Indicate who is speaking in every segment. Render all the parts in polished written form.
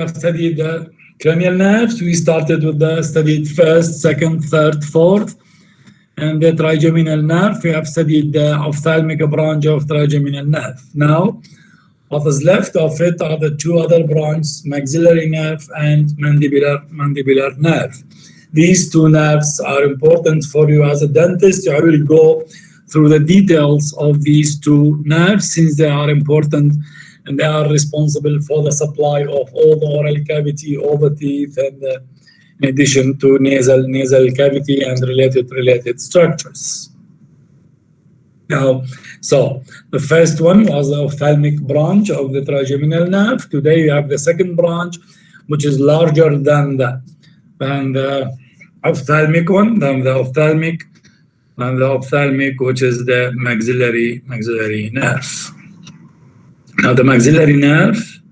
Speaker 1: have studied the cranial nerves. We started with the studied first, second, third, fourth. And the trigeminal nerve, we have studied the ophthalmic branch of trigeminal nerve. Now, what is left of it are the two other branches, maxillary nerve and mandibular nerve. These two nerves are important for you as a dentist. I will go through the details of these two nerves since they are important and they are responsible for the supply of all the oral cavity, all the teeth, and in addition to nasal cavity and related structures. Now, so the first one was the ophthalmic branch of the trigeminal nerve. Today you have the second branch, which is larger than the ophthalmic one, than the ophthalmic, which is the maxillary nerve. Now the maxillary nerve,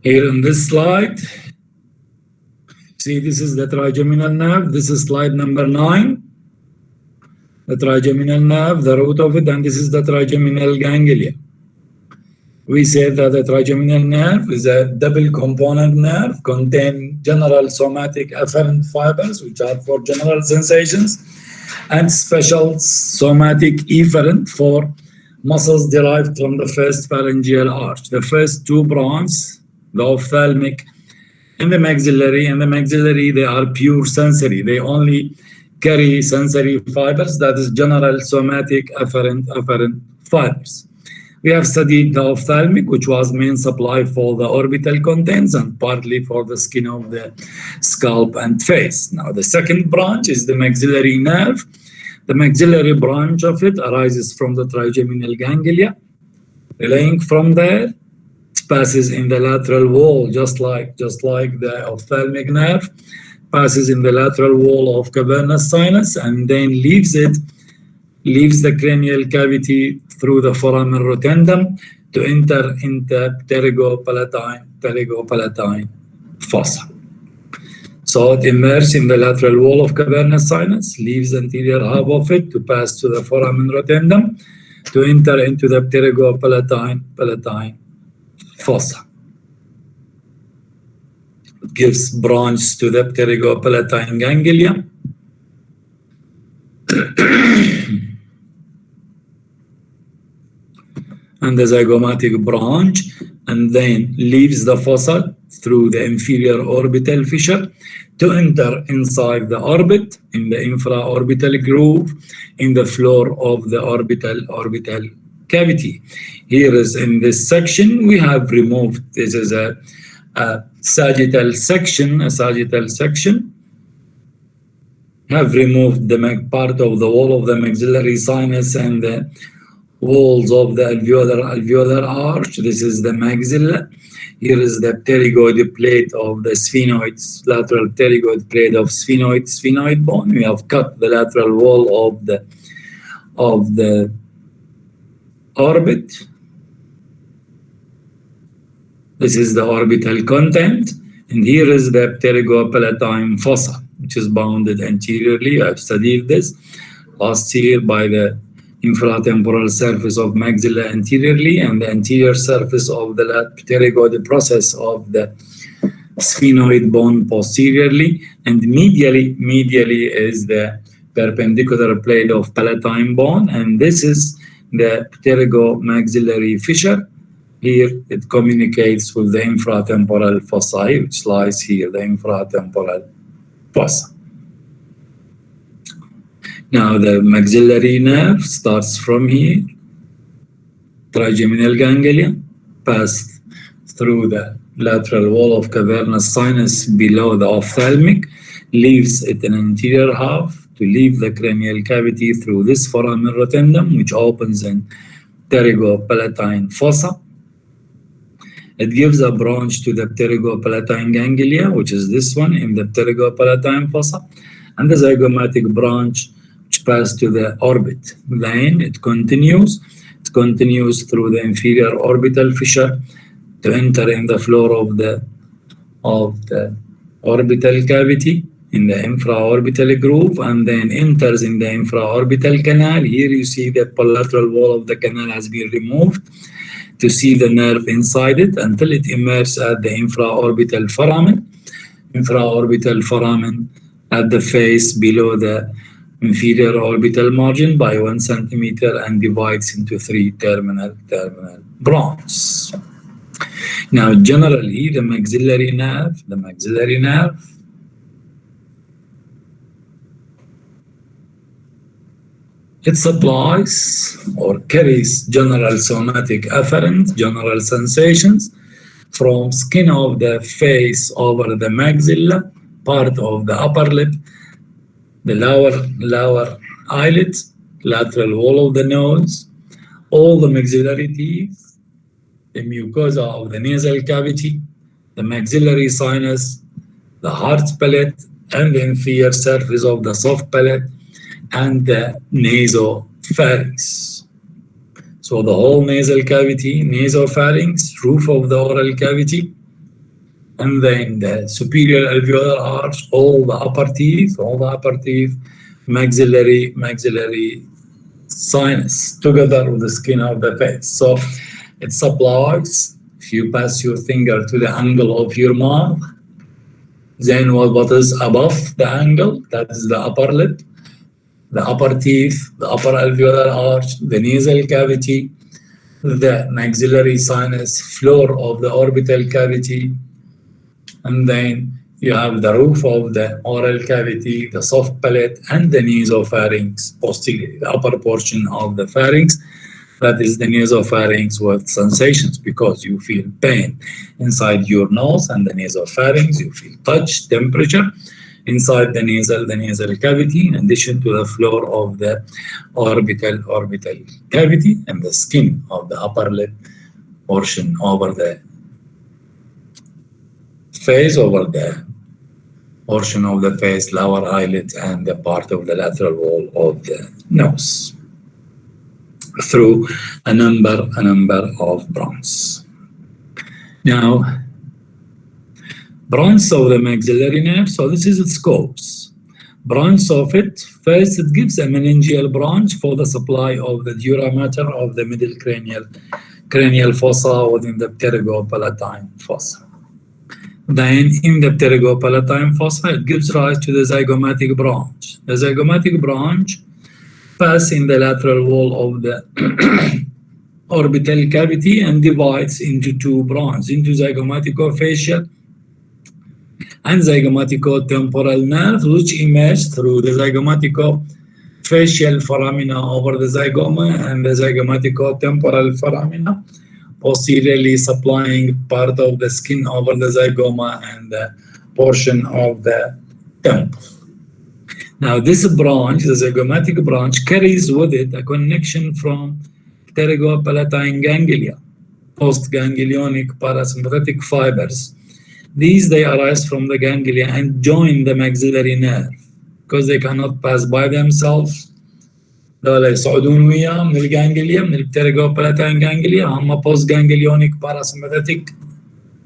Speaker 1: here in this slide, see, this is the trigeminal nerve. This is slide number 9. The trigeminal nerve, the root of it, and this is the trigeminal ganglia. We say that the trigeminal nerve is a double component nerve, contain general somatic afferent fibers, which are for general sensations, and special somatic efferent for muscles derived from the first pharyngeal arch. The first two branches, the ophthalmic and the maxillary, they are pure sensory. They only carry sensory fibers, that is general somatic afferent fibers. We have studied the ophthalmic, which was main supply for the orbital contents and partly for the skin of the scalp and face. Now, the second branch is the maxillary nerve. The maxillary branch of it arises from the trigeminal ganglia. Relaying from there, it passes in the lateral wall, just like the ophthalmic nerve, passes in the lateral wall of cavernous sinus, and then leaves the cranial cavity through the foramen rotundum to enter into pterygopalatine fossa. So it emerges in the lateral wall of cavernous sinus, leaves the anterior half of it to pass to the foramen rotundum to enter into the pterygopalatine fossa. It gives branch to the pterygopalatine ganglia. And the zygomatic branch, and then leaves the fossa through the inferior orbital fissure to enter inside the orbit, in the infraorbital groove, in the floor of the orbital cavity. Here is in this section, we have removed, this is a sagittal section, have removed the part of the wall of the maxillary sinus and the walls of the alveolar arch. This is the maxilla. Here is the pterygoid plate of the sphenoids, lateral pterygoid plate of sphenoid bone. We have cut the lateral wall of the orbit. This is the orbital content, and here is the pterygopalatine fossa, which is bounded anteriorly. I have studied this last year by the infratemporal surface of maxilla anteriorly and the anterior surface of the pterygoid process of the sphenoid bone posteriorly, and medially is the perpendicular plate of palatine bone, and this is the pterygomaxillary fissure. Here it communicates with the infratemporal fossae, which lies here, the infratemporal fossa. Now the maxillary nerve starts from here, trigeminal ganglia, pass through the lateral wall of cavernous sinus below the ophthalmic, leaves it in anterior half to leave the cranial cavity through this foramen rotundum, which opens in pterygopalatine fossa. It gives a branch to the pterygopalatine ganglia, which is this one in the pterygopalatine fossa, and the zygomatic branch pass to the orbit. Then it continues through the inferior orbital fissure to enter in the floor of the orbital cavity in the infraorbital groove, and then enters in the infraorbital canal. Here you see the bilateral wall of the canal has been removed, to see the nerve inside it until it emerges at the infraorbital foramen. Infraorbital foramen at the face below the inferior orbital margin by 1 centimeter and divides into 3 terminal branches. Now, generally, the maxillary nerve, it supplies or carries general somatic afferent, general sensations from skin of the face over the maxilla, part of the upper lip, the lower eyelid, lateral wall of the nose, all the maxillary teeth, the mucosa of the nasal cavity, the maxillary sinus, the hard palate, and the inferior surface of the soft palate, and the nasopharynx. So the whole nasal cavity, nasopharynx, roof of the oral cavity, and then the superior alveolar arch, all the upper teeth, maxillary sinus, together with the skin of the face. So it supplies, if you pass your finger to the angle of your mouth, then what is above the angle, that is the upper lip, the upper teeth, the upper alveolar arch, the nasal cavity, the maxillary sinus, floor of the orbital cavity, and then you have the roof of the oral cavity, the soft palate, and the nasopharynx, posterior, the upper portion of the pharynx. That is the nasopharynx with sensations, because you feel pain inside your nose and the nasopharynx, you feel touch, temperature inside the nasal cavity, in addition to the floor of the orbital cavity and the skin of the upper lip portion over the face, over the portion of the face, lower eyelid, and the part of the lateral wall of the nose, through a number of branches. Now, branch of the maxillary nerve, so this is its scopes. Branch of it, first it gives a meningeal branch for the supply of the dura mater of the middle cranial fossa within the pterygopalatine fossa. Then in the pterygopalatine fossa, it gives rise to the zygomatic branch. The zygomatic branch passes in the lateral wall of the orbital cavity and divides into 2 branches, into zygomaticofacial and zygomatico-temporal nerves, which emerge through the zygomatico-facial foramina over the zygoma and the zygomatico-temporal foramina, posteriorly supplying part of the skin over the zygoma and the portion of the temple. Now, this branch, the zygomatic branch, carries with it a connection from pterygopalatine ganglia, postganglionic parasympathetic fibers. These, they arise from the ganglia and join the maxillary nerve, because they cannot pass by themselves. دول يصعدون وياه من الجانجليا، من البتيريجوبالاتين ganglia، هم postganglionic parasympathetic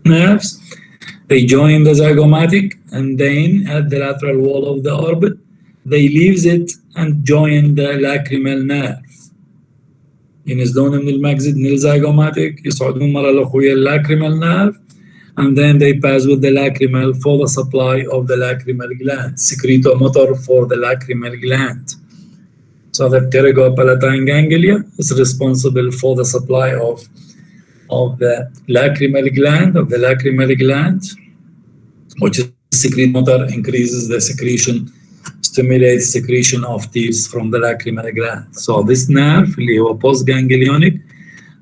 Speaker 1: nerves. They join the zygomatic, and then at the lateral wall of the orbit, they leaves it and join the lacrimal nerve. ينزلون من الzygomatic، يصعدون مرة لأخويا lacrimal nerve, and then they pass with the lacrimal for the supply of the lacrimal gland, secretomotor for the lacrimal gland. So the pterygopalatine ganglia is responsible for the supply of the lacrimal gland, which is secretomotor, increases the secretion, stimulates secretion of tears from the lacrimal gland. So this nerve, اللي هو postganglionic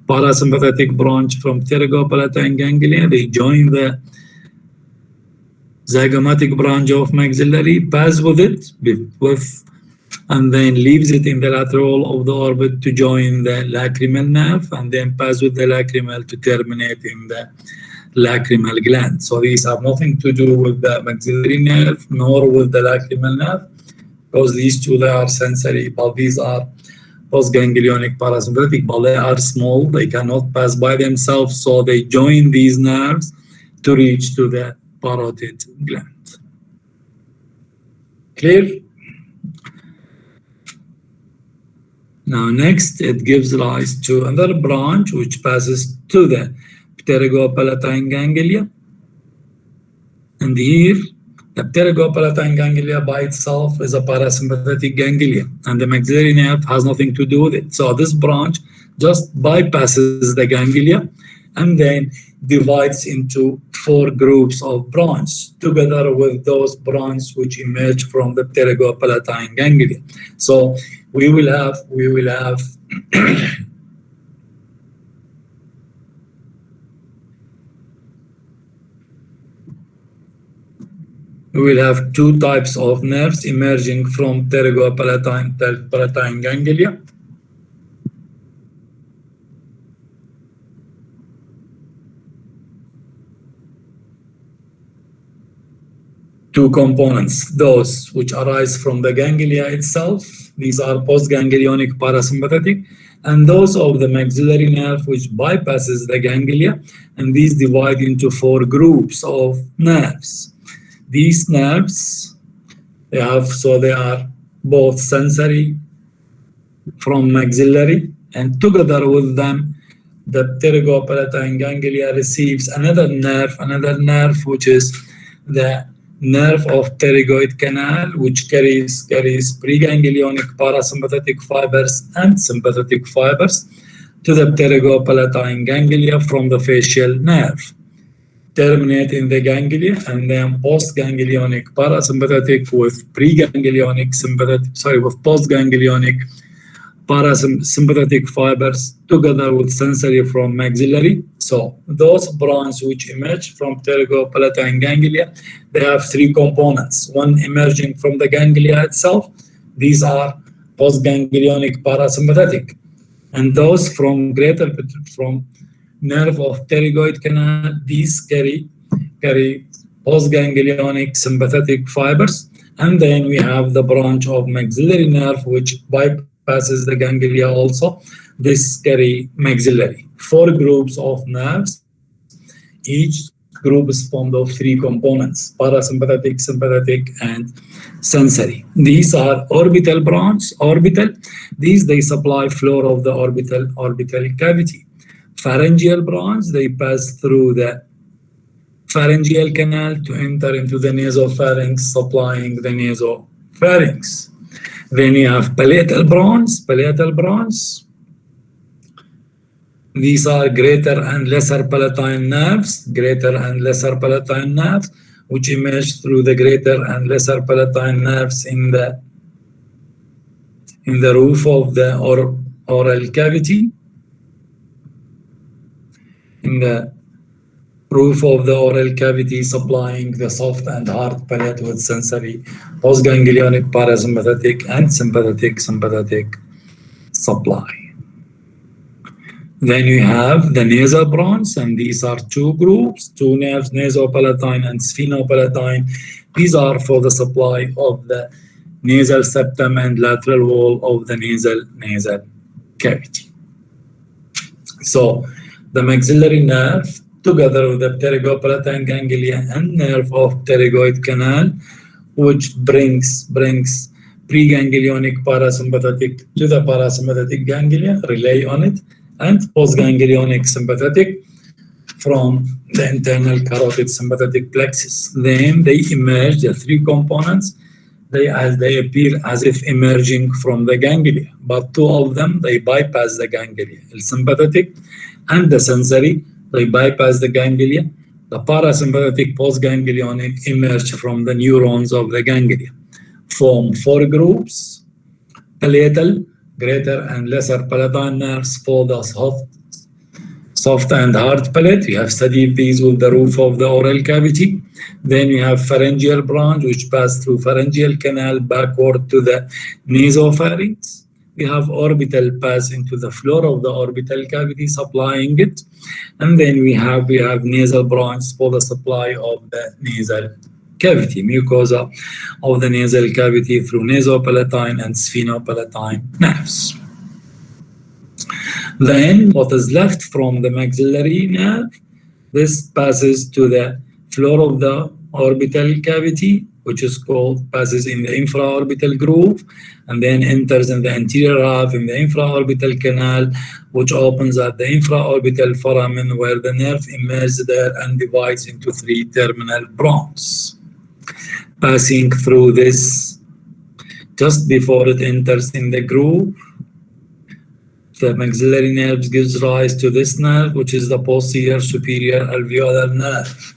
Speaker 1: parasympathetic branch from pterygopalatine ganglia, they join the zygomatic branch of maxillary, pass with it, and then leaves it in the lateral of the orbit to join the lacrimal nerve, and then pass with the lacrimal to terminate in the lacrimal gland. So these have nothing to do with the maxillary nerve nor with the lacrimal nerve, because these two, they are sensory, but these are postganglionic parasympathetic, but they are small, they cannot pass by themselves, so they join these nerves to reach to the parotid gland. Clear? Now next, it gives rise to another branch which passes to the pterygopalatine ganglia. And here, the pterygopalatine ganglia by itself is a parasympathetic ganglia, and the maxillary nerve has nothing to do with it. So this branch just bypasses the ganglia and then divides into 4 groups of branches together with those branches which emerge from the pterygopalatine ganglia. So we will have we will have 2 types of nerves emerging from pterygopalatine ganglia. Two components, those which arise from the ganglia itself, these are postganglionic parasympathetic, and those of the maxillary nerve which bypasses the ganglia, and these divide into 4 groups of nerves. These nerves, they are both sensory from maxillary, and together with them, the pterygopalatine ganglia receives another nerve which is the nerve of pterygoid canal, which carries preganglionic parasympathetic fibers and sympathetic fibers to the pterygopalatine ganglia from the facial nerve, terminate in the ganglia, and then postganglionic parasympathetic with postganglionic parasympathetic fibers together with sensory from maxillary. So those branches which emerge from pterygopalatine ganglia, they have 3 components. One emerging from the ganglia itself, these are postganglionic parasympathetic, and those from nerve of pterygoid canal, these carry postganglionic sympathetic fibers, and then we have the branch of maxillary nerve which bypasses the ganglia also. This carry maxillary. 4 groups of nerves. Each group is formed of 3 components: parasympathetic, sympathetic, and sensory. These are orbital branch. These they supply floor of the orbital cavity. Pharyngeal branch, they pass through the pharyngeal canal to enter into the nasopharynx, supplying the nasopharynx. Then you have palatal branch. These are greater and lesser palatine nerves, which emerge through the greater and lesser palatine nerves in the roof of the oral cavity. In the roof of the oral cavity, supplying the soft and hard palate with sensory postganglionic parasympathetic and sympathetic supply. Then you have the nasal branch, and these are 2 groups, 2 nerves, nasopalatine and sphenopalatine. These are for the supply of the nasal septum and lateral wall of the nasal cavity. So the maxillary nerve, together with the pterygopalatine ganglia and nerve of pterygoid canal, which brings preganglionic parasympathetic to the parasympathetic ganglia, relay on it, and postganglionic sympathetic from the internal carotid sympathetic plexus. Then they emerge, the 3 components, they appear as if emerging from the ganglia, but 2 of them, they bypass the ganglia. The sympathetic and the sensory, they bypass the ganglia. The parasympathetic postganglionic emerge from the neurons of the ganglia. Form 4 groups: palatal, greater and lesser palatine nerves for the soft and hard palate. We have studied these with the roof of the oral cavity. Then we have pharyngeal branch, which pass through pharyngeal canal backward to the nasopharynx. We have orbital pass into the floor of the orbital cavity, supplying it. And then we have nasal branch for the supply of the nasal cavity, mucosa of the nasal cavity through nasopalatine and sphenopalatine nerves. Then what is left from the maxillary nerve, this passes to the floor of the orbital cavity which is called, passes in the infraorbital groove, and then enters in the anterior half in the infraorbital canal, which opens at the infraorbital foramen, where the nerve emerges there and divides into 3 terminal branches. Passing through this, just before it enters in the groove, the maxillary nerve gives rise to this nerve, which is the posterior superior alveolar nerve.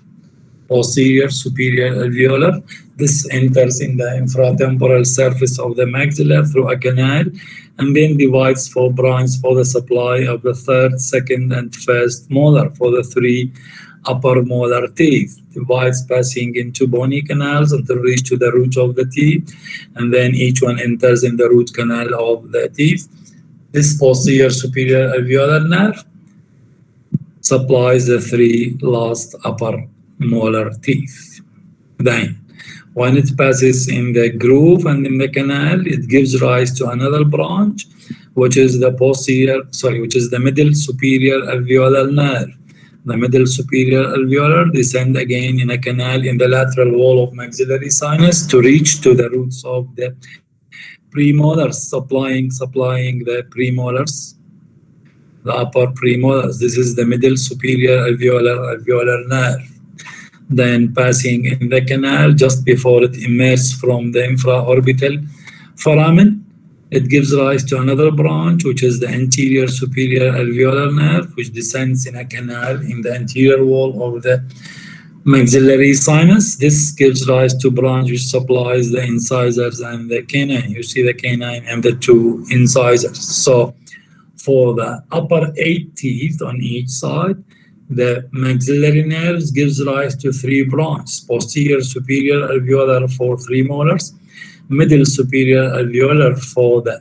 Speaker 1: Posterior superior alveolar. This enters in the infratemporal surface of the maxilla through a canal, and then divides 4 branches for the supply of the 3rd, 2nd, and 1st molar for the 3 upper molar teeth. Divides passing into bony canals until reach to the root of the teeth, and then each one enters in the root canal of the teeth. This posterior superior alveolar nerve supplies the 3 last upper molar teeth. Then, when it passes in the groove and in the canal, it gives rise to another branch, which is the middle superior alveolar nerve. The middle superior alveolar descend again in a canal in the lateral wall of maxillary sinus to reach to the roots of the premolars, supplying the premolars, the upper premolars. This is the middle superior alveolar nerve. Then passing in the canal just before it emerges from the infraorbital foramen, it gives rise to another branch, which is the anterior superior alveolar nerve, which descends in a canal in the anterior wall of the maxillary sinus. This gives rise to branch which supplies the incisors and the canine. You see the canine and the 2 incisors. So for the upper 8 teeth on each side, the maxillary nerves gives rise to 3 branches: posterior superior alveolar for 3 molars, middle superior alveolar for the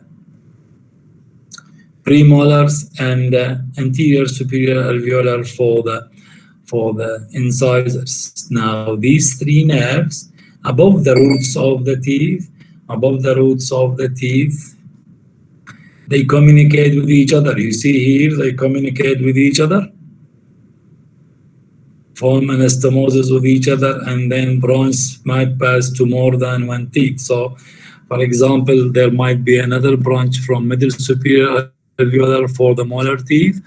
Speaker 1: premolars, and anterior superior alveolar for the incisors. Now, these 3 nerves above the roots of the teeth, they communicate with each other. You see here, they communicate with each other, form anastomosis with each other, and then branches might pass to more than 1 teeth. So, for example, there might be another branch from middle superior alveolar for the molar teeth,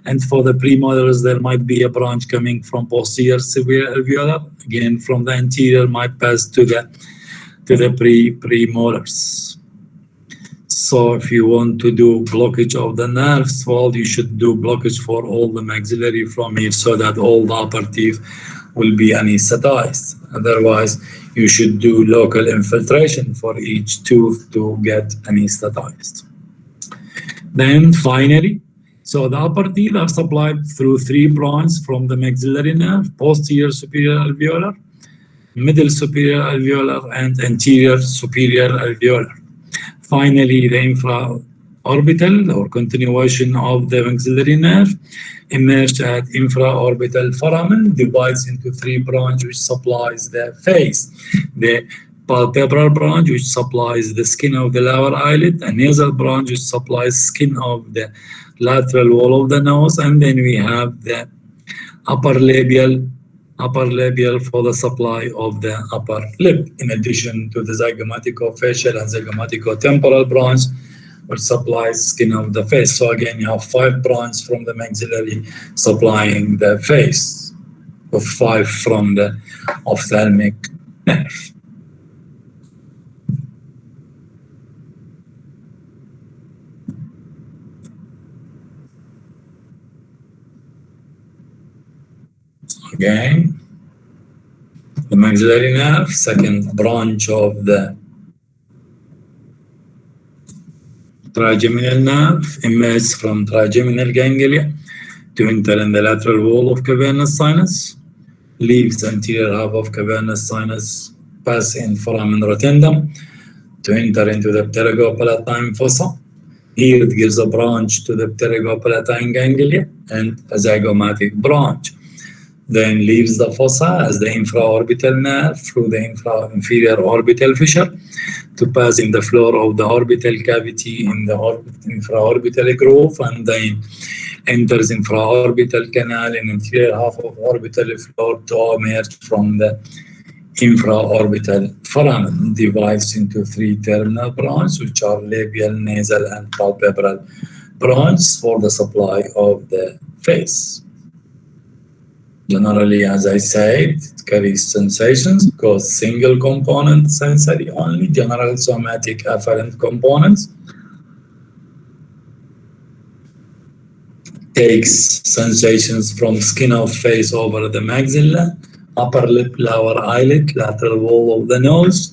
Speaker 1: and for the premolars there might be a branch coming from posterior superior alveolar. Again, from the anterior might pass to the premolars. So if you want to do blockage of the nerves, well, you should do blockage for all the maxillary from here, so that all the upper teeth will be anesthetized. Otherwise, you should do local infiltration for each tooth to get anesthetized. Then finally, so the upper teeth are supplied through 3 branches from the maxillary nerve: posterior superior alveolar, middle superior alveolar, and anterior superior alveolar. Finally, the infraorbital or continuation of the maxillary nerve emerges at infraorbital foramen, divides into 3 branches which supplies the face: the palpebral branch, which supplies the skin of the lower eyelid, a nasal branch which supplies skin of the lateral wall of the nose, and then we have the upper labial for the supply of the upper lip, in addition to the zygomatico-facial and zygomatico-temporal branch, which supplies skin of the face. So again, you have 5 branches from the maxillary supplying the face, with 5 from the ophthalmic nerve. Again, the maxillary nerve, second branch of the trigeminal nerve, emerges from trigeminal ganglia to enter in the lateral wall of cavernous sinus, leaves the anterior half of cavernous sinus, pass in foramen rotundum to enter into the pterygopalatine fossa. Here it gives a branch to the pterygopalatine ganglia and a zygomatic branch. Then leaves the fossa as the infraorbital nerve through the inferior orbital fissure to pass in the floor of the orbital cavity in the infraorbital groove, and then enters infraorbital canal in anterior half of orbital floor to emerge from the infraorbital foramen divides into 3 terminal branches, which are labial, nasal, and palpebral branches for the supply of the face. Generally, as I said, it carries sensations because single component sensory only, general somatic afferent components. Takes sensations from skin of face over the maxilla, upper lip, lower eyelid, lateral wall of the nose,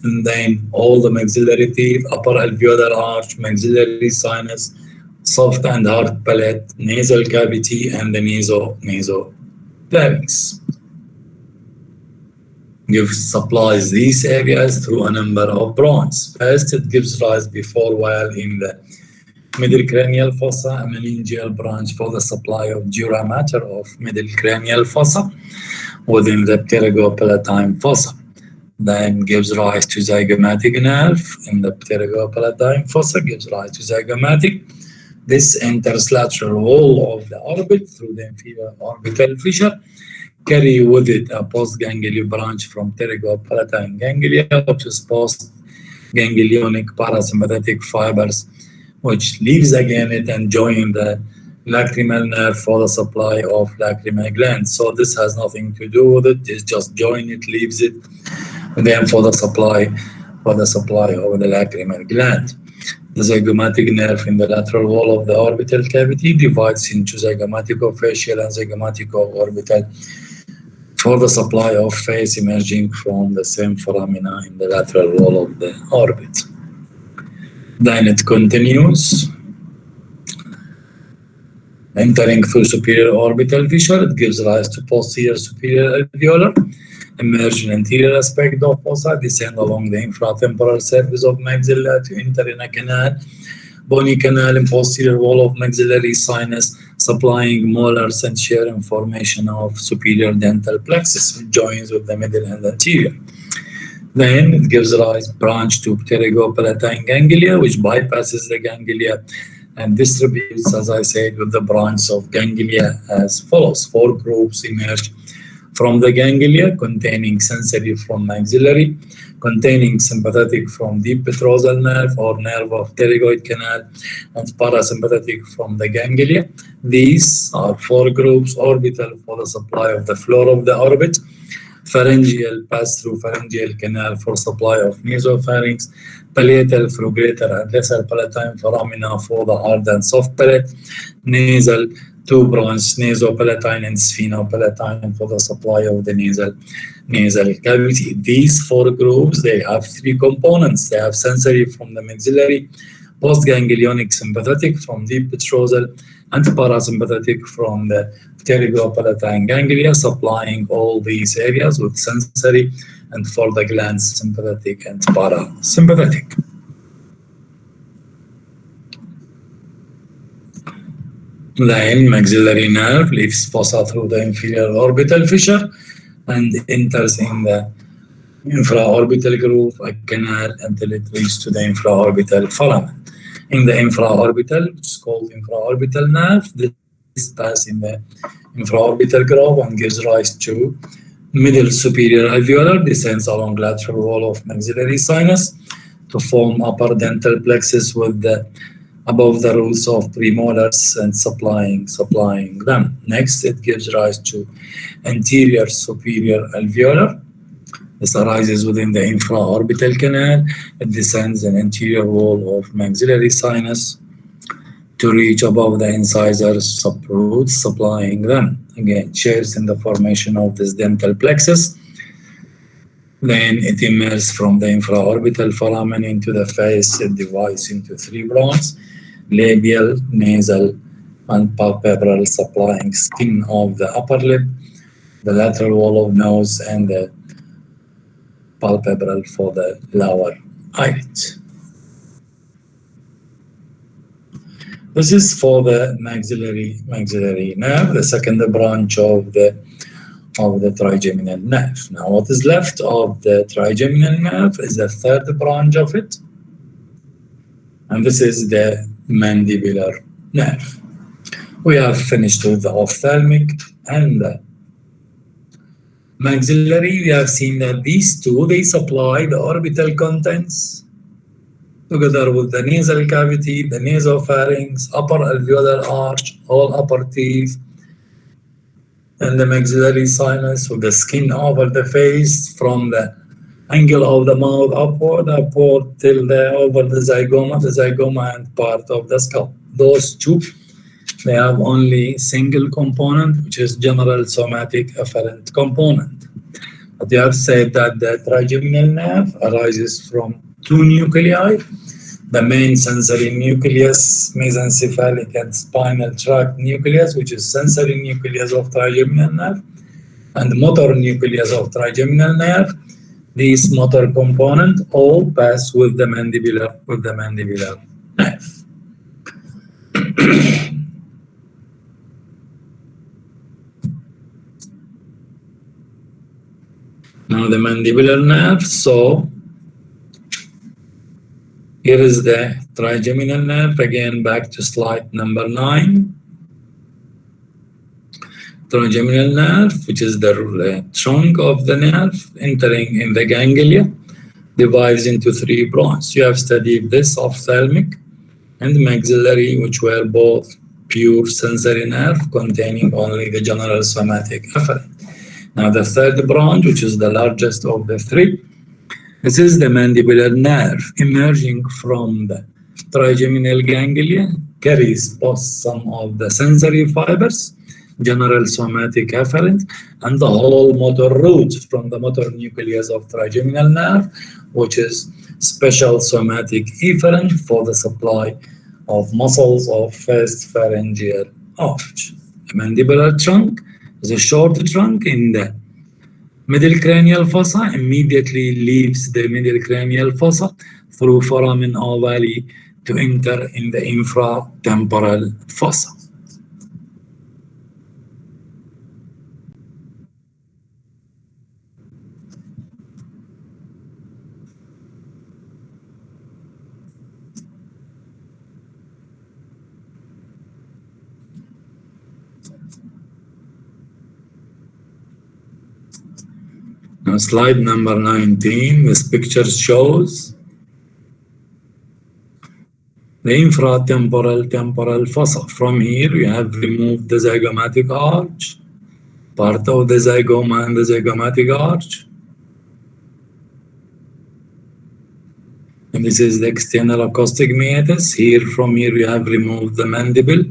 Speaker 1: and then all the maxillary teeth, upper alveolar arch, maxillary sinus, soft and hard palate, nasal cavity, and the nasopharynx. Supplies these areas through a number of branches. First, it gives rise before while in the middle cranial fossa, a meningeal branch for the supply of dura mater of middle cranial fossa within the pterygopalatine fossa. Then gives rise to zygomatic nerve in the pterygopalatine fossa, gives rise to zygomatic. This enters lateral wall of the orbit through the inferior orbital fissure, carry with it a postganglion branch from pterygopalatine ganglia, which is post-ganglionic parasympathetic fibers, which leaves again it and join the lacrimal nerve for the supply of lacrimal glands. So this has nothing to do with it. It's just join it, leaves it, and then for the supply of the lacrimal gland. The zygomatic nerve in the lateral wall of the orbital cavity divides into zygomaticofacial and zygomatico-orbital for the supply of face emerging from the same foramina in the lateral wall of the orbit. Then it continues, entering through superior orbital fissure. It gives rise to posterior superior alveolar, emerge in anterior aspect of fossa, descend along the infratemporal surface of maxilla to enter in a canal, bony canal in posterior wall of maxillary sinus, supplying molars and share in formation of superior dental plexus, which joins with the middle and anterior. Then it gives rise branch to pterygopalatine ganglia, which bypasses the ganglia and distributes, as I said, with the branches of ganglia as follows. 4 groups emerge from the ganglia, containing sensory from maxillary, containing sympathetic from deep petrosal nerve or nerve of pterygoid canal, and parasympathetic from the ganglia. These are 4 groups: orbital for the supply of the floor of the orbit, pharyngeal pass through pharyngeal canal for supply of nasopharynx, palatal through greater and lesser palatine foramina for the hard and soft palate, nasal 2 branches, nasopalatine and sphenopalatine for the supply of the nasal cavity. These 4 groups, they have 3 components. They have sensory from the maxillary, postganglionic sympathetic from deep petrosal, and parasympathetic from the pterygopalatine ganglia, supplying all these areas with sensory, and for the glands sympathetic and parasympathetic. Then maxillary nerve leaves fossa through the inferior orbital fissure and enters in the infraorbital groove, a canal, until it reaches to the infraorbital foramen. In the infraorbital, which is called infraorbital nerve, this passes in the infraorbital groove and gives rise to middle superior alveolar, descends along lateral wall of maxillary sinus to form upper dental plexus with the above the roots of premolars and supplying them. Next, it gives rise to anterior superior alveolar. This arises within the infraorbital canal. It descends an anterior wall of maxillary sinus to reach above the incisors subroots, supplying them. Again, shares in the formation of this dental plexus. Then it emerges from the infraorbital foramen into the face. It divides into 3 branches: labial, nasal, and palpebral, supplying skin of the upper lip, the lateral wall of nose, and the palpebral for the lower eyelid. This is for the maxillary nerve, the second branch of the trigeminal nerve. Now, what is left of the trigeminal nerve is the 3rd branch of it, and this is the mandibular nerve. We have finished with the ophthalmic and the Maxillary, we have seen that these two, they supply the orbital contents together with the nasal cavity, the nasopharynx, upper alveolar arch, all upper teeth, and the maxillary sinus with the skin over the face from the angle of the mouth upward till over the zygoma and part of the skull. Those two, they have only single component, which is general somatic afferent component. But you have said that the trigeminal nerve arises from two nuclei, the main sensory nucleus, mesencephalic and spinal tract nucleus, which is sensory nucleus of trigeminal nerve, and motor nucleus of trigeminal nerve. These motor components all pass with the mandibular nerve. Now the mandibular nerve, so here is the trigeminal nerve, again back to slide number 9. Trigeminal nerve, which is the trunk of the nerve entering in the ganglia, divides into 3 branches. You have studied this, ophthalmic and maxillary, which were both pure sensory nerve containing only the general somatic afferent. Now the third branch, which is the largest of the 3, this is the mandibular nerve emerging from the trigeminal ganglia, carries both some of the sensory fibers, general somatic afferent, and the whole motor root from the motor nucleus of trigeminal nerve, which is special somatic efferent for the supply of muscles of first pharyngeal arch. The mandibular trunk is a short trunk in the middle cranial fossa, immediately leaves the middle cranial fossa through foramen ovale to enter in the infratemporal fossa. Now, slide number 19, this picture shows the infratemporal fossa. From here, we have removed the zygomatic arch, part of the zygoma and the zygomatic arch. And this is the external acoustic meatus. Here, from here, we have removed the mandible,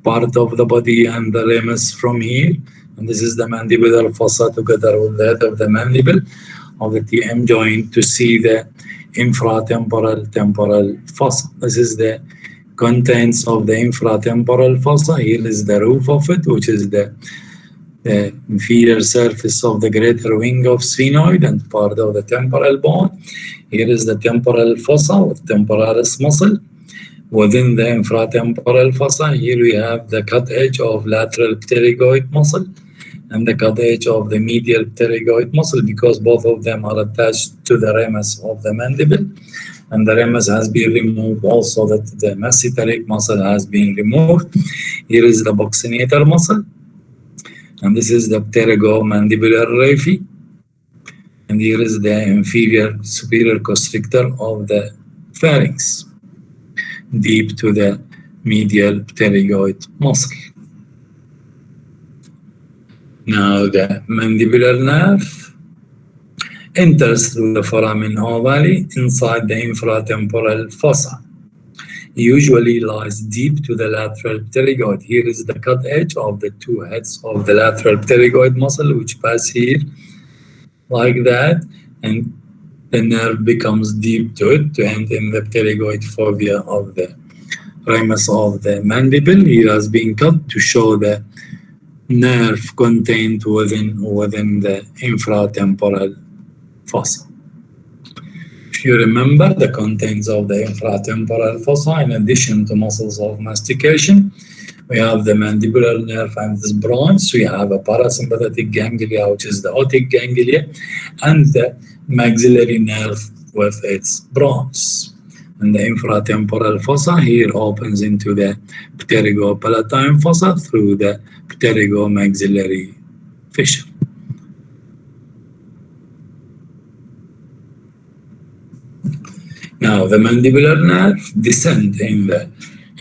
Speaker 1: part of the body and the ramus from here. And this is the mandibular fossa together with the head of the mandible of the TM joint to see the temporal fossa. This is the contents of the infratemporal fossa. Here is the roof of it, which is the inferior surface of the greater wing of sphenoid and part of the temporal bone. Here is the temporal fossa with temporalis muscle. Within the infratemporal fossa, here we have the cut edge of lateral pterygoid muscle and the cut edge of the medial pterygoid muscle, because both of them are attached to the ramus of the mandible, and the ramus has been removed also, that the masseteric muscle has been removed. Here is the buccinator muscle, and this is the pterygomandibular raphe, and here is the inferior superior constrictor of the pharynx, deep to the medial pterygoid muscle. Now the mandibular nerve enters through the foramen ovale inside the infratemporal fossa. Usually lies deep to the lateral pterygoid. Here is the cut edge of the 2 heads of the lateral pterygoid muscle, which pass here like that, and the nerve becomes deep to it to end in the pterygoid fovea of the ramus of the mandible. Here has been cut to show the nerve contained within the infratemporal fossa. If you remember the contents of the infratemporal fossa, in addition to muscles of mastication, we have the mandibular nerve and this branch. We have a parasympathetic ganglia, which is the otic ganglia, and the maxillary nerve with its branch. And the infratemporal fossa here opens into the pterygopalatine fossa through the pterygomaxillary fissure. Now the mandibular nerve descends in the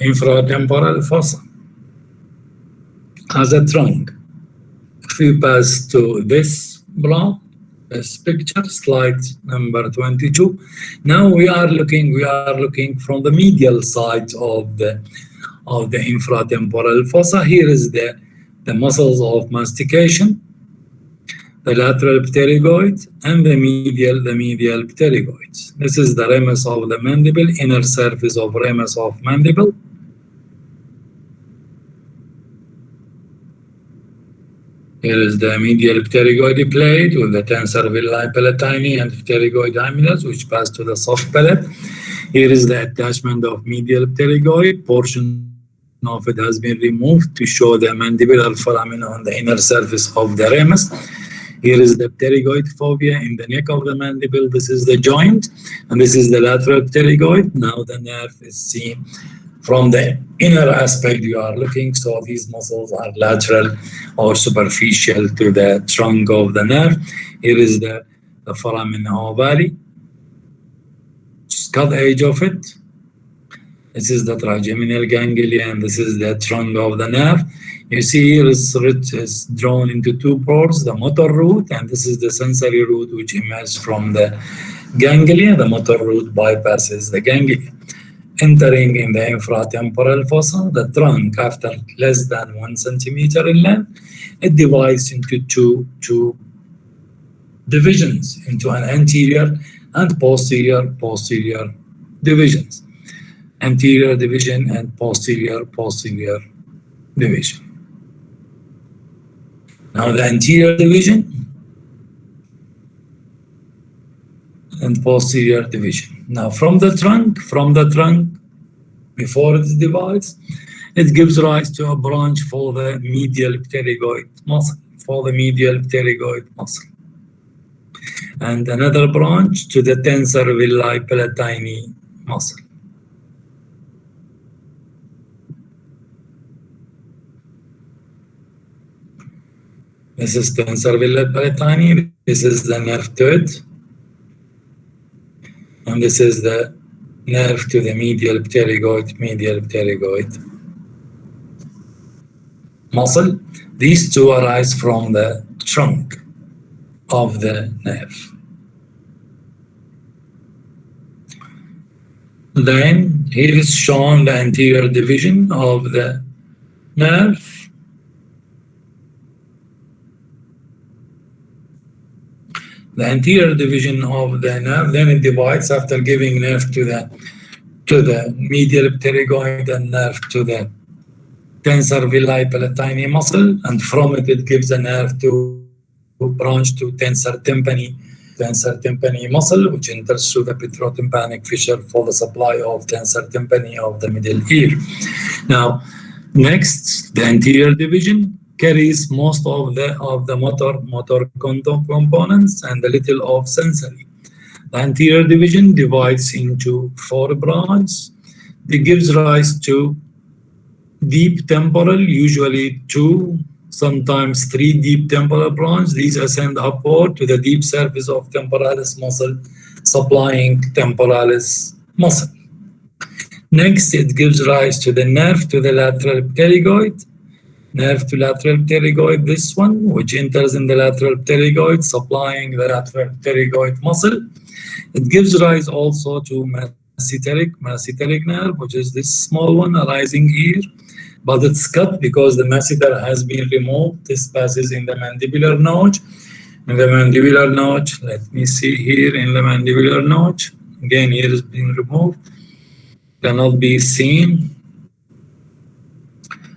Speaker 1: infratemporal fossa as a trunk. If you pass to this block, this picture, slide number 22. Now we are looking from the medial side of the infratemporal fossa. Here is the muscles of mastication, the lateral pterygoid, and the medial pterygoid. This is the ramus of the mandible, inner surface of ramus of mandible. Here is the medial pterygoid plate with the tensor villi palatini and pterygoid aminals, which pass to the soft palate. Here is the attachment of medial pterygoid. Portion of it has been removed to show the mandibular foramen on the inner surface of the ramus. Here is the pterygoid fovea in the neck of the mandible. This is the joint, and this is the lateral pterygoid. Now the nerve is seen from the inner aspect you are looking, so these muscles are lateral or superficial to the trunk of the nerve. Here is the foramen ovale, cut edge of it. This is the trigeminal ganglion. This is the trunk of the nerve. You see here is drawn into two parts, the motor root, and this is the sensory root which emerges from the ganglia. The motor root bypasses the ganglia. Entering in the infratemporal fossa, the trunk, after less than 1 centimeter in length, it divides into two divisions, into an anterior and posterior divisions. Anterior division and posterior division. Now the anterior division and posterior division. Now from the trunk, before it divides, it gives rise to a branch for the medial pterygoid muscle, and another branch to the tensor villi palatini muscle. This is tensor villi palatini. This is the nerve to it. And this is the nerve to the medial pterygoid muscle. These two arise from the trunk of the nerve. Then here is shown the anterior division of the nerve. The anterior division of the nerve, then it divides after giving nerve to the medial pterygoid and nerve to the tensor villi palatini muscle, and from it gives a nerve to branch to tensor tympani muscle, which enters through the petrotympanic fissure for the supply of tensor tympani of the middle ear. Now, next, the anterior division carries most of the motor components and a little of sensory. The anterior division divides into 4 branches. It gives rise to deep temporal, usually 2, sometimes 3 deep temporal branches. These ascend upward to the deep surface of temporalis muscle, supplying temporalis muscle. Next, it gives rise to the nerve to the lateral pterygoid. Nerve to lateral pterygoid, this one, which enters in the lateral pterygoid, supplying the lateral pterygoid muscle. It gives rise also to masseteric nerve, which is this small one arising here, but it's cut because the masseter has been removed. This passes in the mandibular notch. In the mandibular notch, let me see here in the mandibular notch. Again, here is being removed. Cannot be seen.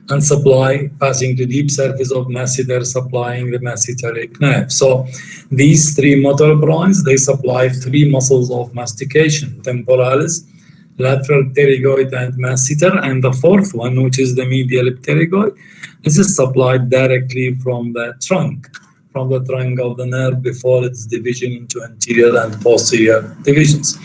Speaker 1: And supply passing to deep surface of masseter, supplying the masseteric nerve. So these 3 motor branches, they supply 3 muscles of mastication: temporalis, lateral pterygoid, and masseter. And the 4th one, which is the medial pterygoid, this is supplied directly from the trunk of the nerve before its division into anterior and posterior divisions.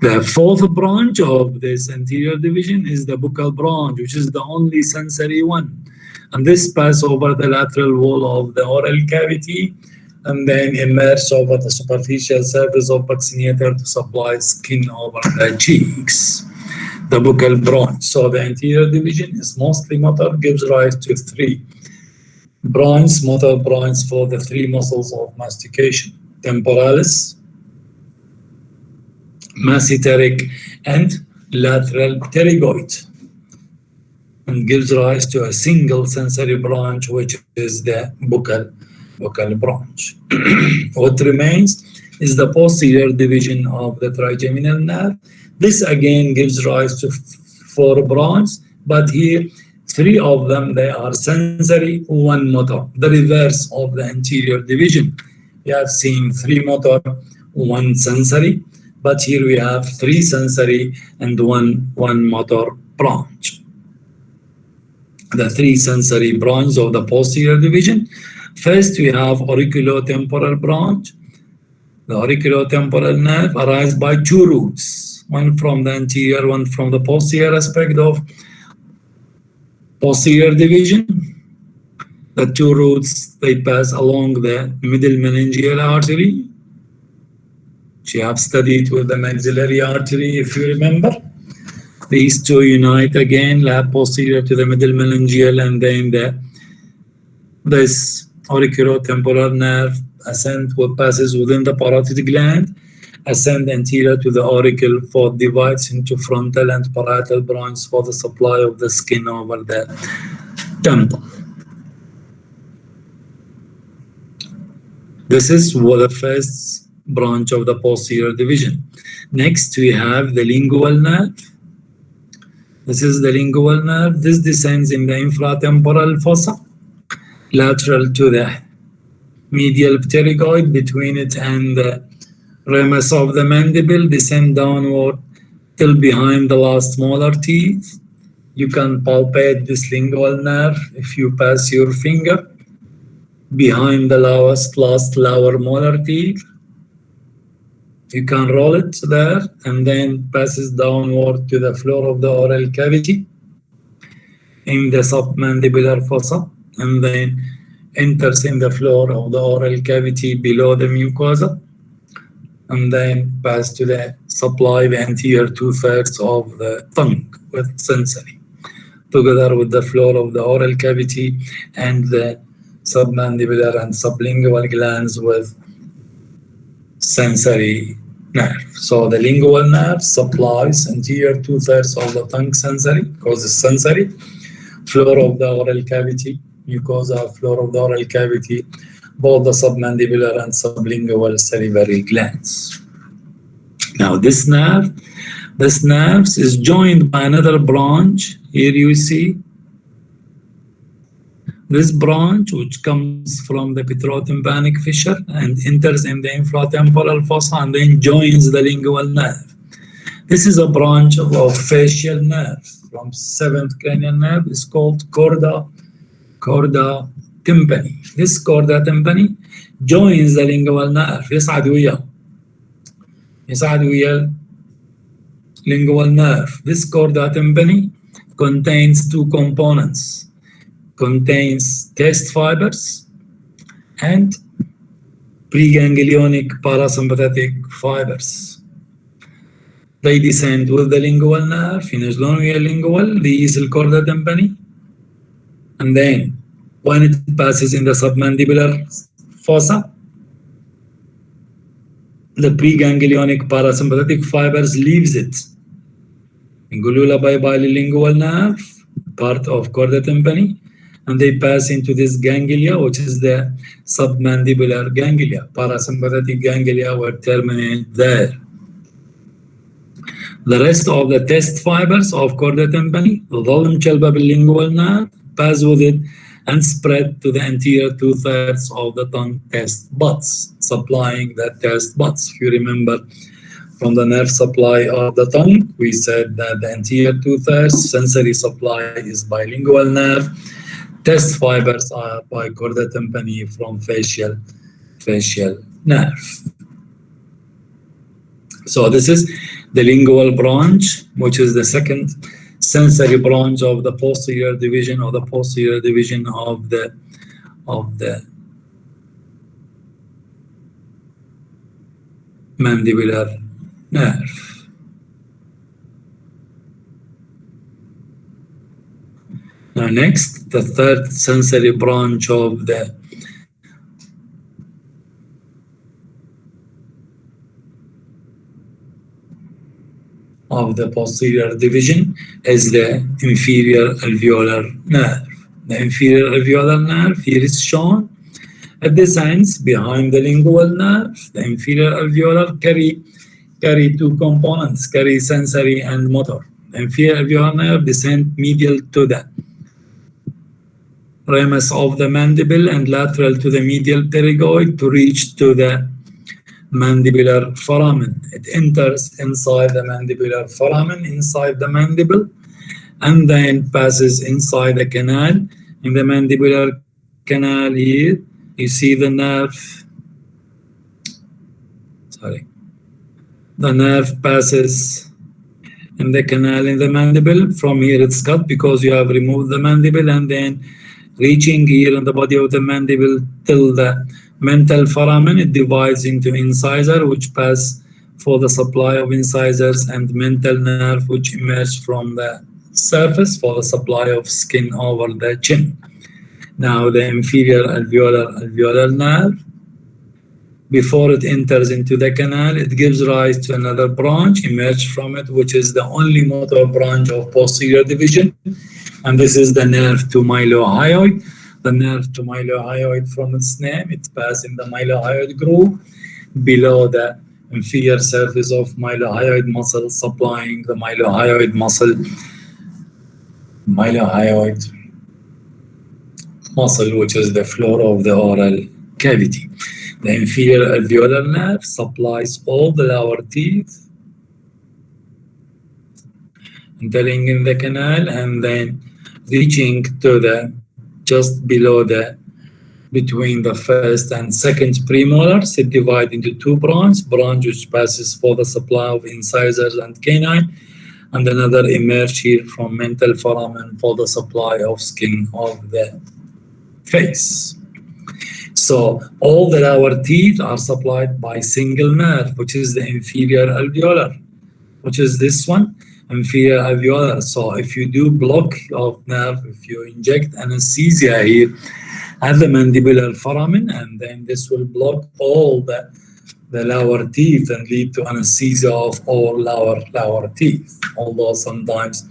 Speaker 1: The 4th branch of this anterior division is the buccal branch, which is the only sensory one. And this passes over the lateral wall of the oral cavity and then emerge over the superficial surface of vaccinator to supply skin over the cheeks. The buccal branch. So the anterior division is mostly motor, gives rise to 3 branches, motor branch for the 3 muscles of mastication: temporalis, masseteric, and lateral pterygoid, and gives rise to a single sensory branch, which is the buccal branch. What remains is the posterior division of the trigeminal nerve. This again gives rise to 4 branches, but here 3 of them, they are sensory, 1 motor, the reverse of the anterior division. We have seen 3 motor, 1 sensory, but here we have 3 sensory and one motor branch. The 3 sensory branches of the posterior division. First, we have auriculo-temporal branch. The auriculo-temporal nerve arises by 2 roots, one from the anterior, one from the posterior aspect of posterior division. The 2 roots, they pass along the middle meningeal artery, which you have studied with the maxillary artery, if you remember. These 2 unite again, lap posterior to the middle meningeal, and then this auriculo-temporal nerve passes within the parotid gland, ascend anterior to the auricle, for divides into frontal and parietal branches for the supply of the skin over the temple. This is the first branch of the posterior division. Next, we have the lingual nerve. This is the lingual nerve. This descends in the infratemporal fossa, lateral to the medial pterygoid, between it and the ramus of the mandible, descend downward till behind the last molar teeth. You can palpate this lingual nerve if you pass your finger behind the last lower molar teeth. You can roll it there, and then passes downward to the floor of the oral cavity in the submandibular fossa, and then enters in the floor of the oral cavity below the mucosa, and then pass to the supply the anterior 2/3 of the tongue with sensory, together with the floor of the oral cavity and the submandibular and sublingual glands with sensory nerve. So the lingual nerve supplies anterior 2/3 of the tongue sensory, because it's sensory, floor of the oral cavity, mucosa, floor of the oral cavity, both the submandibular and sublingual salivary glands. Now this nerve is joined by another branch. Here you see this branch, which comes from the petrotympanic fissure and enters in the infratemporal fossa, and then joins the lingual nerve. This is a branch of facial nerve from 7th cranial nerve. It's called chorda tympani. This chorda tympani joins the lingual nerve. يصعد ويا lingual nerve. This chorda tympani contains 2 components. Contains taste fibers and preganglionic parasympathetic fibers. They descend with the lingual nerve, ينزلون ويا lingual, these الchorda tympani, and then when it passes in the submandibular fossa, the preganglionic parasympathetic fibers leaves it. يقولوا bye bye lingual nerve, part of chorda tympani, and they pass into this ganglia, which is the submandibular ganglia. Parasympathetic ganglia were terminate there. The rest of the taste fibers of chorda tympani, ظل مشلبة بالlingual nerve, pass with it and spread to the anterior 2/3 of the tongue taste buds, supplying the taste buds. If you remember from the nerve supply of the tongue, we said that the anterior 2/3 sensory supply is by lingual nerve. Taste fibers are by chorda tympani from facial nerve. So this is the lingual branch, which is the second sensory branch of the posterior division, or the posterior division of the mandibular nerve. Now next, the third sensory branch of the posterior division is the inferior alveolar nerve. The inferior alveolar nerve here is shown. It descends behind the lingual nerve. The inferior alveolar carry two components, carry sensory and motor. The inferior alveolar nerve descends medial to the ramus of the mandible and lateral to the medial pterygoid to reach to the mandibular foramen. It enters inside the mandibular foramen, inside the mandible, and then passes inside the canal. In the mandibular canal here, you see the nerve. The nerve passes in the canal in the mandible. From here it's cut because you have removed the mandible, and then reaching here in the body of the mandible till the mental foramen, it divides into incisor, which pass for the supply of incisors, and mental nerve, which emerge from the surface for the supply of skin over the chin. Now the inferior alveolar nerve, before it enters into the canal, it gives rise to another branch, emerge from it, which is the only motor branch of posterior division, and this is the nerve to mylohyoid. The nerve to mylohyoid, from its name, it passes in the mylohyoid groove below the inferior surface of mylohyoid muscle, supplying the mylohyoid muscle, which is the floor of the oral cavity. The inferior alveolar nerve supplies all the lower teeth, entering in the canal and then reaching to the just below between the first and second premolars. It divides into two branch which passes for the supply of incisors and canine, and another emerge here from mental foramen for the supply of skin of the face. So all the lower teeth are supplied by single nerve, which is the inferior alveolar, which is this one, inferior alveolar. So if you do block of nerve, if you inject anesthesia here at the mandibular foramen, and then this will block all the lower teeth and lead to anesthesia of all lower teeth. Although sometimes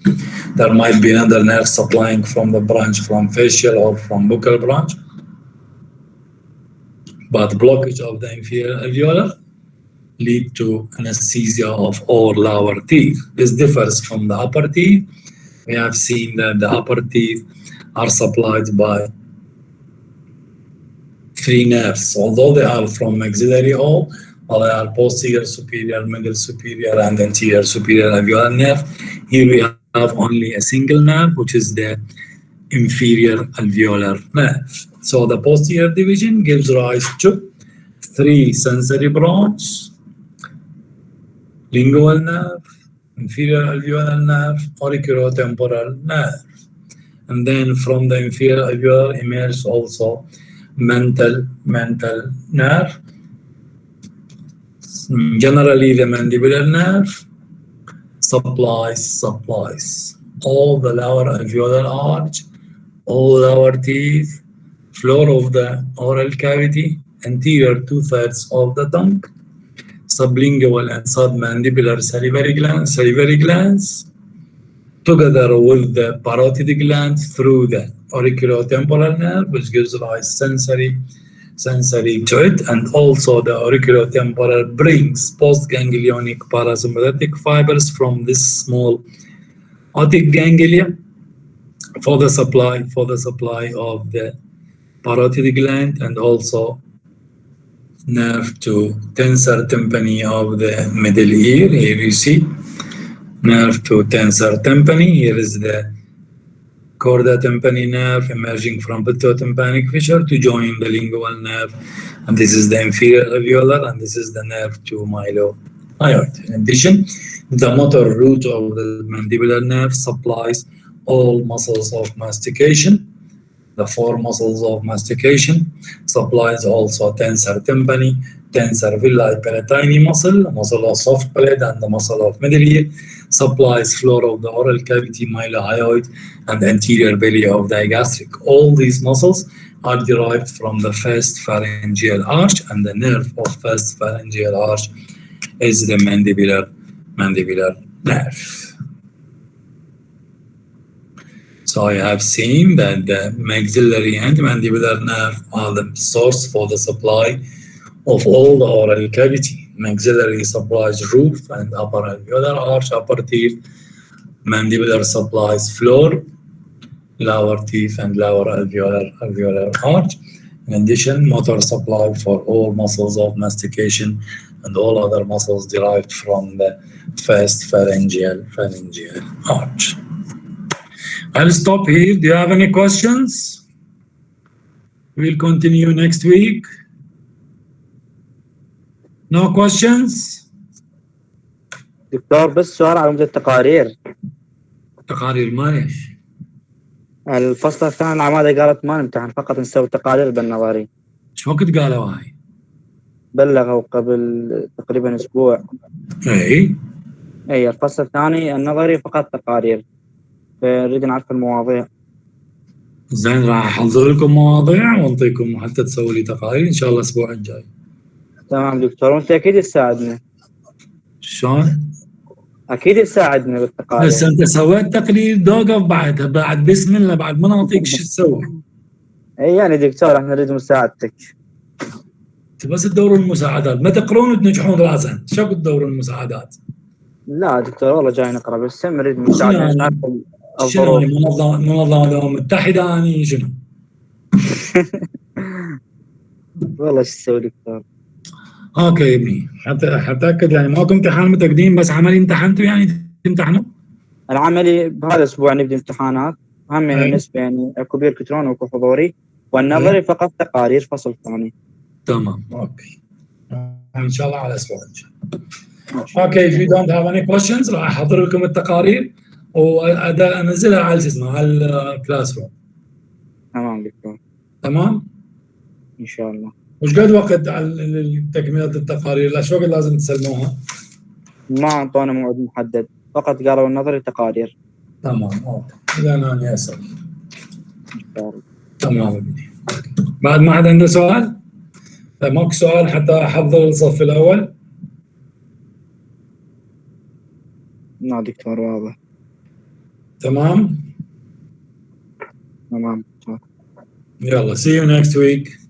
Speaker 1: there might be another nerve supplying from the branch, from facial or from buccal branch, but blockage of the inferior alveolar lead to anesthesia of all lower teeth. This differs from the upper teeth. We have seen that the upper teeth are supplied by three nerves, although they are from maxillary hole, or they are posterior superior, middle superior, and anterior superior alveolar nerve. Here we have only a single nerve, which is the inferior alveolar nerve. So the posterior division gives rise to three sensory branches: lingual nerve, inferior alveolar nerve, auriculotemporal nerve. And then from the inferior alveolar emerges also mental nerve. Generally, the mandibular nerve supplies all the lower alveolar arch, all lower teeth, floor of the oral cavity, anterior 2/3 of the tongue, sublingual and submandibular salivary glands, together with the parotid gland through the auriculotemporal nerve, which gives rise sensory to it, and also the auriculotemporal brings postganglionic parasympathetic fibers from this small otic ganglia for the supply of the parotid gland, and also nerve to tensor tympani of the middle ear. Here you see nerve to tensor tympani. Here is the chorda tympani nerve emerging from pituotympanic fissure to join the lingual nerve, and this is the inferior alveolar, and this is the nerve to mylohyoid. In addition, the motor root of the mandibular nerve supplies all muscles of mastication. The four muscles of mastication supplies also tensor tympani, tensor villi palatini muscle of soft palate, and the muscle of middle ear supplies floor of the oral cavity, mylohyoid, and anterior belly of digastric. All these muscles are derived from the first pharyngeal arch, and the nerve of first pharyngeal arch is the mandibular nerve. So I have seen that the maxillary and mandibular nerve are the source for the supply of all the oral cavity. Maxillary supplies roof and upper alveolar arch, upper teeth. Mandibular supplies floor, lower teeth, and lower alveolar arch. In addition, motor supply for all muscles of mastication and all other muscles derived from the first pharyngeal arch. I'll stop here. Do you have any questions? We'll continue next week. No questions?
Speaker 2: دكتور بس سؤال على مدة التقارير.
Speaker 1: تقارير معلش.
Speaker 2: الفصل الثاني العمادة قالت ما نمتحن، فقط نسوي تقارير بالنظري.
Speaker 1: شو وقت قالوا هاي؟
Speaker 2: بلغوا قبل تقريبا أسبوع.
Speaker 1: اي
Speaker 2: الفصل الثاني النظري فقط تقارير، فنريد نعرف المواضيع.
Speaker 1: زين، راح احضر لكم مواضيع وانطيكم حتى تسوي لي تقارير ان شاء الله الاسبوع الجاي.
Speaker 2: تمام دكتور، وانت اكيد تساعدنا.
Speaker 1: شلون؟
Speaker 2: اكيد تساعدنا بالتقارير.
Speaker 1: بس انت سويت تقرير دوقف بعد بسم الله، بعد ما نعطيك شو تسوي؟
Speaker 2: اي يعني دكتور احنا نريد مساعدتك.
Speaker 1: بس تدورون المساعدات، ما تقرون وتنجحون راسا، شو تدورون المساعدات؟
Speaker 2: لا دكتور والله جاي نقرا، بس نريد مساعدة.
Speaker 1: شنو منظمة الأمم المتحدة اني شنو؟
Speaker 2: والله شو تسوي دكتور؟
Speaker 1: اوكي يا ابني، حتى اكد يعني ماكو امتحان متقدم، بس عملي امتحنتوا يعني تمتحنوا؟
Speaker 2: العملي بهذا الاسبوع نبدا امتحانات، هم يعني نسبة يعني اكو بالكتروني واكو حضوري، والنظري فقط تقارير فصل ثاني.
Speaker 1: تمام اوكي، ان شاء الله على الاسبوع الجاي. اوكي، if you don't have any questions راح احضر لكم التقارير وانزلها على على الكلاس روم.
Speaker 2: تمام دكتور.
Speaker 1: تمام
Speaker 2: ان شاء الله.
Speaker 1: وش قد وقت على تكمله التقارير؟ لا شو وقت لازم تسلموها؟
Speaker 2: ما اعطونا موعد محدد، فقط قالوا النظري تقارير.
Speaker 1: تمام اوكي، اذا انا اسف.
Speaker 2: ان شاء الله.
Speaker 1: تمام ابني. بعد ما حد عنده سؤال؟ ماكو سؤال حتى احضر الصف الاول؟
Speaker 2: لا دكتور واضح.
Speaker 1: تمام
Speaker 2: تمام.
Speaker 1: يلا see you next week.